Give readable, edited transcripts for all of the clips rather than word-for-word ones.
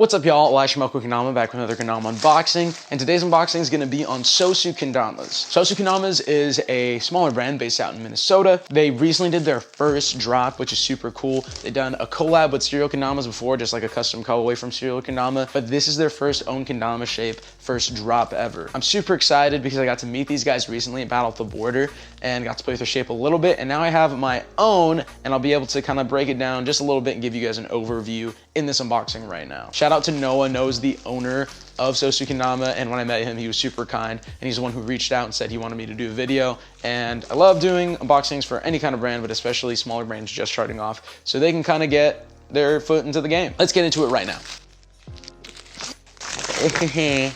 What's up, y'all? SHIO Kendama back with another Kendama unboxing, and today's unboxing is going to be on Sosu Kendama's. Sosu Kendama's is a smaller brand based out in Minnesota. They recently did their first drop, which is super cool. They've done a collab with SHIO Kendama's before, just like a custom colorway from SHIO Kendama, but this is their first own Kendama shape, first drop ever. I'm super excited because I got to meet these guys recently at Battle at the Border and got to play with their shape a little bit, and now I have my own, and I'll be able to kind of break it down just a little bit and give you guys an overview in this unboxing right now. Shout out to Noah. Noah's the owner of Sosu Kendama, and when I met him, he was super kind, and he's the one who reached out and said he wanted me to do a video. And I love doing unboxings for any kind of brand, but especially smaller brands just starting off, so they can kind of get their foot into the game. Let's get into it right now.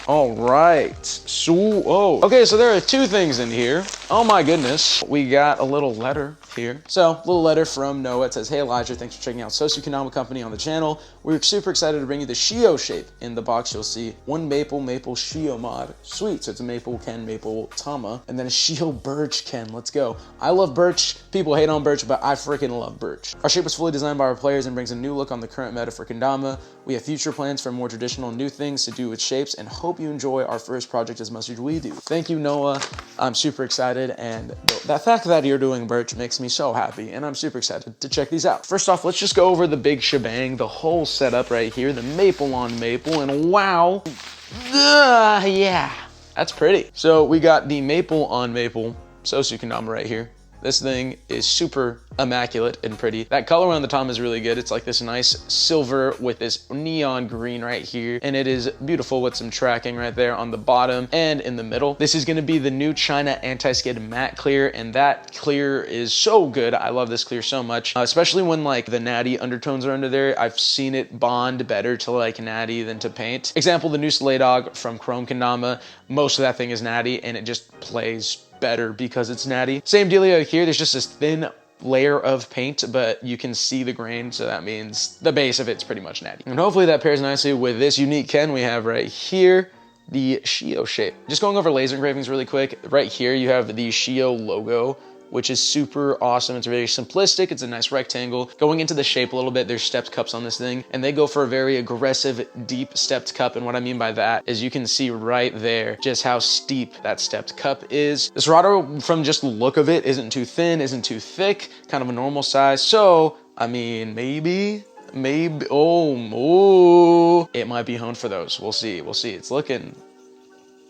All right, so, okay, so there are two things in here. Oh my goodness. We got a little letter here. So, a little letter from Noah. It says, "Hey Elijah, thanks for checking out Sosu Kendama Company on the channel. We're super excited to bring you the SHIO shape. In the box, you'll see one maple SHIO mod. Sweet, so it's a maple Ken, maple Tama, and then a SHIO birch Ken. Let's go. I love birch. People hate on birch, but I freaking love birch. Our shape was fully designed by our players and brings a new look on the current meta for Kendama. We have future plans for more traditional new things to do with shapes, and hope you enjoy our first project as much as we do." Thank you, Noah. I'm super excited, and the fact that you're doing birch makes me so happy, and I'm super excited to check these out. First off, let's just go over the big shebang, the whole setup right here, the maple on maple, and wow, yeah, that's pretty. So we got the maple on maple Sosu Kendama right here. This thing is super immaculate and pretty. That color on the top is really good. It's like this nice silver with this neon green right here. And it is beautiful with some tracking right there on the bottom and in the middle. This is gonna be the new China anti-skid matte clear, and that clear is so good. I love this clear so much, especially when like the natty undertones are under there. I've seen it bond better to like natty than to paint. Example, the new Slay Dog from Chrome Kendama. Most of that thing is natty, and it just plays better because it's natty. Same dealio here. There's just this thin layer of paint, but you can see the grain, so that means the base of it's pretty much natty. And hopefully that pairs nicely with this unique Ken we have right here, the SHIO shape. Just going over laser engravings really quick. Right here you have the SHIO logo, which is super awesome. It's very simplistic. It's a nice rectangle. Going into the shape a little bit, there's stepped cups on this thing, and they go for a very aggressive, deep stepped cup. And what I mean by that is you can see right there just how steep that stepped cup is. This Serato, from just the look of it, isn't too thin, isn't too thick, kind of a normal size. So, I mean, maybe, oh, it might be honed for those. We'll see. It's looking,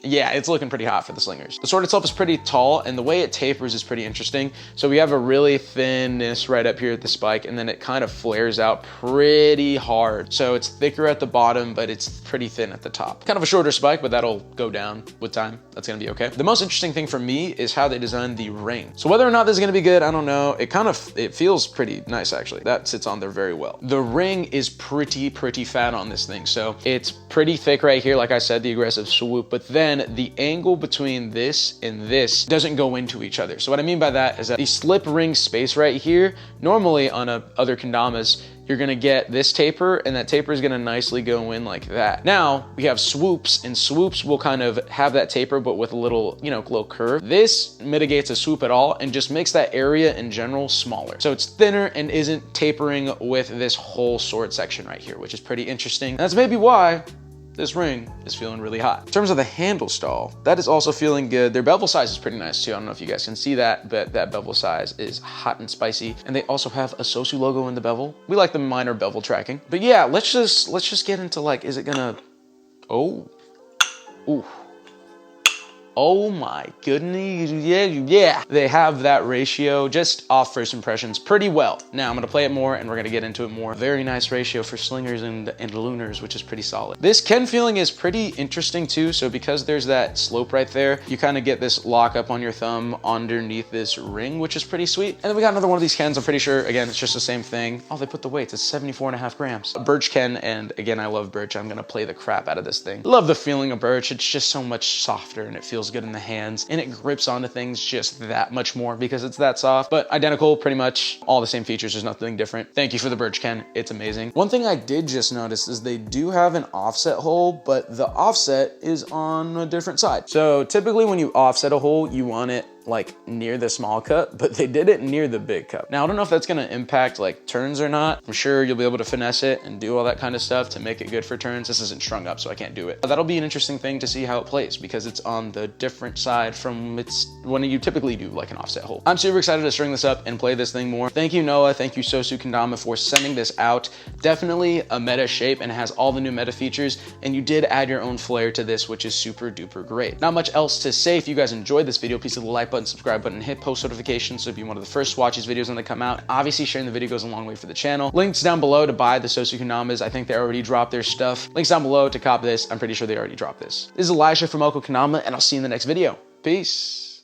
yeah, it's looking pretty hot for the slingers. The sword itself is pretty tall, and the way it tapers is pretty interesting. So we have a really thinness right up here at the spike, and then it kind of flares out pretty hard. So it's thicker at the bottom, but it's pretty thin at the top. Kind of a shorter spike, but that'll go down with time. That's gonna be okay. The most interesting thing for me is how they designed the ring. So whether or not this is gonna be good, I don't know. It feels pretty nice, actually. That sits on there very well. The ring is pretty fat on this thing. So it's pretty thick right here, like I said, the aggressive swoop, but then the angle between this and this doesn't go into each other. So what I mean by that is that the slip ring space right here, normally on other Kendamas, you're gonna get this taper, and that taper is gonna nicely go in like that. Now, we have swoops, and swoops will kind of have that taper, but with a little, little curve. This mitigates a swoop at all and just makes that area in general smaller. So it's thinner and isn't tapering with this whole sword section right here, which is pretty interesting. And that's maybe why this ring is feeling really hot. In terms of the handle stall, that is also feeling good. Their bevel size is pretty nice too. I don't know if you guys can see that, but that bevel size is hot and spicy. And they also have a Sosu logo in the bevel. We like the minor bevel tracking. But yeah, let's just get into like, is it gonna, oh, ooh. Oh my goodness, yeah. They have that ratio just off first impressions pretty well. Now I'm gonna play it more and we're gonna get into it more. Very nice ratio for slingers and lunars, which is pretty solid. This Ken feeling is pretty interesting too. So because there's that slope right there, you kind of get this lock up on your thumb underneath this ring, which is pretty sweet. And then we got another one of these Kens. I'm pretty sure, again, it's just the same thing. Oh, they put the weights, it's 74.5 grams. A birch Ken, and again, I love birch. I'm gonna play the crap out of this thing. Love the feeling of birch. It's just so much softer and it feels good in the hands, and it grips onto things just that much more because it's that soft, but identical, pretty much all the same features. There's nothing different. Thank you for the birch Ken. It's amazing. One thing I did just notice is they do have an offset hole, but the offset is on a different side. So typically when you offset a hole, you want it like near the small cup, but they did it near the big cup. Now, I don't know if that's gonna impact like turns or not. I'm sure you'll be able to finesse it and do all that kind of stuff to make it good for turns. This isn't strung up, so I can't do it. But that'll be an interesting thing to see how it plays because it's on the different side from it's when you typically do like an offset hole. I'm super excited to string this up and play this thing more. Thank you, Noah. Thank you, Sosu Kendama, for sending this out. Definitely a meta shape and has all the new meta features. And you did add your own flair to this, which is super duper great. Not much else to say. If you guys enjoyed this video, please hit the like button, subscribe button, and hit post notifications so you'll be one of the first to watch these videos when they come out. Obviously, sharing the video goes a long way for the channel. Links down below to buy the Sosu Kendamas. I think they already dropped their stuff. Links down below to cop this. I'm pretty sure they already dropped this. This is Elijah from Kendama, and I'll see you in the next video. Peace.